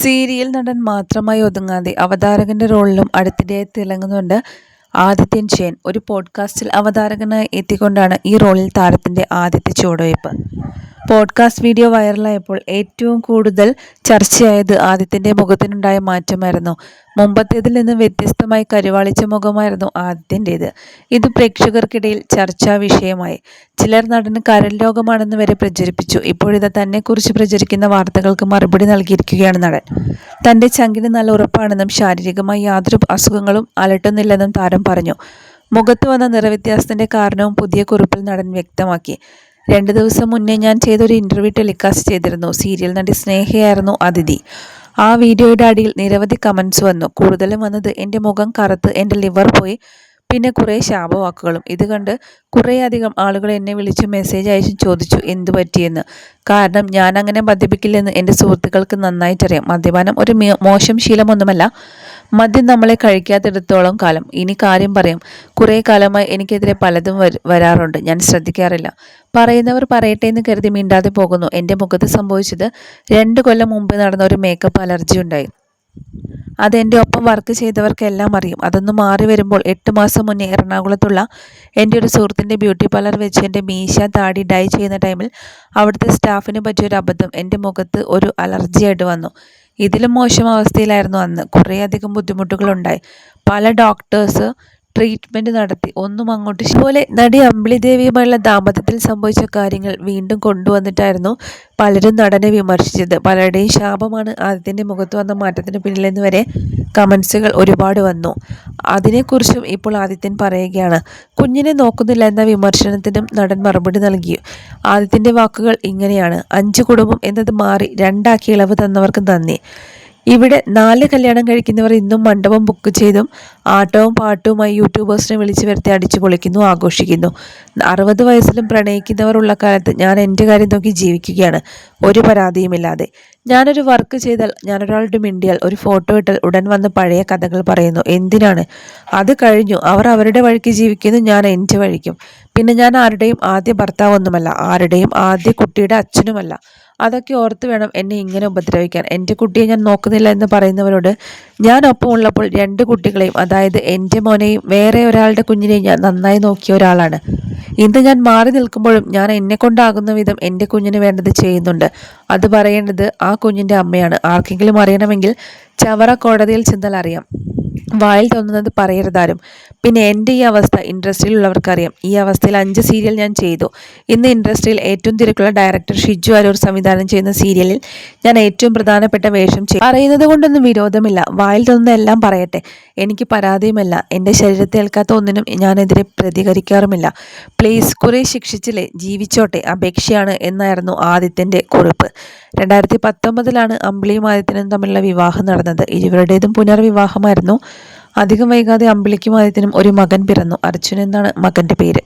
Serial നടൻ മാത്രമായി ഒതുങ്ങാതെ അവതാരകന്റെ റോളിലും അടുത്തിടെയായി തിളങ്ങുന്നുണ്ട് Adithyan Shane. ഒരു പോഡ്കാസ്റ്റിൽ അവതാരകനായി എത്തിക്കൊണ്ടാണ് ഈ റോളിൽ താരത്തിന്റെ ആദ്യത്തെ ചുവടുവയ്പ്. പോഡ്കാസ്റ്റ് വീഡിയോ വൈറലായപ്പോൾ ഏറ്റവും കൂടുതൽ ചർച്ചയായത് ആദിത്യന്റെ മുഖത്തിനുണ്ടായ മാറ്റമായിരുന്നു. മുമ്പത്തേതിൽ നിന്ന് വ്യത്യസ്തമായി കരുവാളിച്ച മുഖമായിരുന്നു ആദിത്യൻ്റേത്. ഇത് പ്രേക്ഷകർക്കിടയിൽ ചർച്ചാ വിഷയമായി. ചിലർ നടന് കരൾ രോഗമാണെന്ന് വരെ പ്രചരിപ്പിച്ചു. ഇപ്പോഴിത് തന്നെക്കുറിച്ച് പ്രചരിക്കുന്ന വാർത്തകൾക്ക് മറുപടി നൽകിയിരിക്കുകയാണ് നടൻ. തന്റെ ചങ്കിന് നല്ല ഉറപ്പാണെന്നും ശാരീരികമായി യാതൊരു അസുഖങ്ങളും അലട്ടുന്നില്ലെന്നും താരം പറഞ്ഞു. മുഖത്ത് വന്ന നിറവ്യത്യാസത്തിന്റെ കാരണവും പുതിയ കുറിപ്പിൽ നടൻ വ്യക്തമാക്കി. 2 ദിവസം മുന്നേ ഞാൻ ചെയ്തൊരു ഇന്റർവ്യൂ ടെലികാസ്റ്റ് ചെയ്തിരുന്നു. സീരിയൽ നടി സ്നേഹയായിരുന്നു അതിഥി. ആ വീഡിയോയുടെ അടിയിൽ നിരവധി കമന്റ്സ് വന്നു. കൂടുതലും വന്നത് എൻ്റെ മുഖം കറുത്ത് എൻ്റെ ലിവർ പോയി, പിന്നെ കുറേ ശാപവാക്കുകളും. ഇത് കണ്ട് കുറേയധികം ആളുകൾ എന്നെ വിളിച്ച് മെസ്സേജ് അയച്ചു ചോദിച്ചു എന്തു പറ്റിയെന്ന്. കാരണം ഞാൻ അങ്ങനെ മദ്യപിക്കില്ലെന്ന് എൻ്റെ സുഹൃത്തുക്കൾക്ക് നന്നായിട്ടറിയാം. മദ്യപാനം ഒരു മോശം ശീലമൊന്നുമല്ല. മദ്യം നമ്മളെ കഴിക്കാത്തിടത്തോളം കാലം. ഇനി കാര്യം പറയാം. കുറേ കാലമായി എനിക്കെതിരെ പലതും വരാറുണ്ട്. ഞാൻ ശ്രദ്ധിക്കാറില്ല. പറയുന്നവർ പറയട്ടെ എന്ന് കരുതി മിണ്ടാതെ പോകുന്നു. എൻ്റെ മുഖത്ത് സംഭവിച്ചത് 2 കൊല്ലം മുമ്പ് നടന്ന ഒരു മേക്കപ്പ് അലർജി ഉണ്ടായി. അതെൻ്റെ ഒപ്പം വർക്ക് ചെയ്തവർക്കെല്ലാം അറിയും. അതൊന്ന് മാറി വരുമ്പോൾ 8 മാസം മുന്നേ എറണാകുളത്തുള്ള എൻ്റെ ഒരു സുഹൃത്തിൻ്റെ ബ്യൂട്ടി പാർലർ വെച്ച് എൻ്റെ മീശ താടി ഡൈ ചെയ്യുന്ന ടൈമിൽ അവിടുത്തെ സ്റ്റാഫിന് പറ്റിയൊരു അബദ്ധം എൻ്റെ മുഖത്ത് ഒരു അലർജിയായിട്ട് വന്നു. ഇതിലും മോശം അവസ്ഥയിലായിരുന്നു അന്ന്. കുറേയധികം ബുദ്ധിമുട്ടുകളുണ്ടായി. പല ഡോക്ടേഴ്സ് ട്രീറ്റ്മെൻറ്റ് നടത്തി. ഒന്നും അങ്ങോട്ട് പോലെ നടി അമ്പിളി ദേവിയുമായുള്ള ദാമ്പത്യത്തിൽ സംഭവിച്ച കാര്യങ്ങൾ വീണ്ടും കൊണ്ടുവന്നിട്ടായിരുന്നു പലരും നടനെ വിമർശിച്ചത്. പലരുടെയും ശാപമാണ് ആദിത്യൻ്റെ മുഖത്ത് വന്ന മാറ്റത്തിന് പിന്നിലെന്ന് വരെ കമൻസുകൾ ഒരുപാട് വന്നു. അതിനെക്കുറിച്ചും ഇപ്പോൾ ആദിത്യൻ പറയുകയാണ്. കുഞ്ഞിനെ നോക്കുന്നില്ല എന്ന വിമർശനത്തിനും നടൻ മറുപടി നൽകി. ആദിത്യൻ്റെ വാക്കുകൾ ഇങ്ങനെയാണ്: 5 കുടുംബം എന്നത് മാറി 2 ആക്കി ഇളവ് തന്നവർക്ക് നന്ദി. ഇവിടെ 4 കല്യാണം കഴിക്കുന്നവർ ഇന്നും മണ്ഡപം ബുക്ക് ചെയ്തും ആട്ടവും പാട്ടുമായി യൂട്യൂബേഴ്സിനെ വിളിച്ചു വരുത്തി അടിച്ചു പൊളിക്കുന്നു, ആഘോഷിക്കുന്നു. 60 വയസ്സിലും പ്രണയിക്കുന്നവർ ഉള്ള കാലത്ത് ഞാൻ എൻ്റെ കാര്യം നോക്കി ജീവിക്കുകയാണ്, ഒരു പരാതിയുമില്ലാതെ. ഞാനൊരു വർക്ക് ചെയ്താൽ, ഞാനൊരാളുടെ മിണ്ടിയാൽ, ഒരു ഫോട്ടോ ഇട്ടാൽ ഉടൻ വന്ന് പഴയ കഥകൾ പറയുന്നു. എന്തിനാണ്? അത് കഴിഞ്ഞു. അവർ അവരുടെ വഴിക്ക് ജീവിക്കുന്നു, ഞാൻ എൻ്റെ വഴിക്കും. പിന്നെ ഞാൻ ആരുടെയും ആദ്യ ഭർത്താവൊന്നുമല്ല, ആരുടെയും ആദ്യ കുട്ടിയുടെ അച്ഛനുമല്ല. അതൊക്കെ ഓർത്ത് വേണം എന്നെ ഇങ്ങനെ ഉപദ്രവിക്കാൻ. എൻ്റെ കുട്ടിയെ ഞാൻ നോക്കുന്നില്ല എന്ന് പറയുന്നവരോട് ഞാൻ ഒപ്പം ഉള്ളപ്പോൾ 2 കുട്ടികളെയും, അതായത് എൻ്റെ മോനെയും വേറെ ഒരാളുടെ കുഞ്ഞിനെയും ഞാൻ നന്നായി നോക്കിയ ഒരാളാണ്. ഇന്ന് ഞാൻ മാറി നിൽക്കുമ്പോഴും ഞാൻ എന്നെ കൊണ്ടാകുന്ന വിധം എൻ്റെ കുഞ്ഞിന് വേണ്ടത് ചെയ്യുന്നുണ്ട്. അത് പറയേണ്ടത് ആ കുഞ്ഞിൻ്റെ അമ്മയാണ്. ആർക്കെങ്കിലും അറിയണമെങ്കിൽ ചവറ കോടതിയിൽ ചെന്നാൽ അറിയാം. വായിൽ തോന്നുന്നത് പറയരുതാരും. പിന്നെ എൻ്റെ ഈ അവസ്ഥ ഇൻഡസ്ട്രിയിലുള്ളവർക്കറിയാം. ഈ അവസ്ഥയിൽ 5 സീരിയൽ ഞാൻ ചെയ്തു. ഇന്ന് ഇൻഡസ്ട്രിയിൽ ഏറ്റവും തിരക്കുള്ള ഡയറക്ടർ ഷിജു അരൂർ സംവിധാനം ചെയ്യുന്ന സീരിയലിൽ ഞാൻ ഏറ്റവും പ്രധാനപ്പെട്ട വേഷം ചെയ്യും. പറയുന്നത് കൊണ്ടൊന്നും വിരോധമില്ല. വായിൽ തോന്നുന്ന എല്ലാം പറയട്ടെ. എനിക്ക് പരാതിയുമല്ല. എൻ്റെ ശരീരത്തെ ഏൽക്കാത്ത ഒന്നിനും ഞാനെതിരെ പ്രതികരിക്കാറുമില്ല. പ്ലീസ്, കുറേ ശിക്ഷിച്ചില്ലേ, ജീവിച്ചോട്ടെ, അപേക്ഷയാണ് എന്നായിരുന്നു ആദിത്യൻ്റെ കുറിപ്പ്. 2019 അമ്പിളിയും ആദിത്യനും തമ്മിലുള്ള വിവാഹം നടന്നത്. ഇരുവരുടേതും പുനർവിവാഹമായിരുന്നു. അധികം വൈകാതെ അമ്പിളിക്കും ആദിത്യനും ഒരു മകൻ പിറന്നു. അർജുൻ എന്നാണ് മകൻ്റെ പേര്.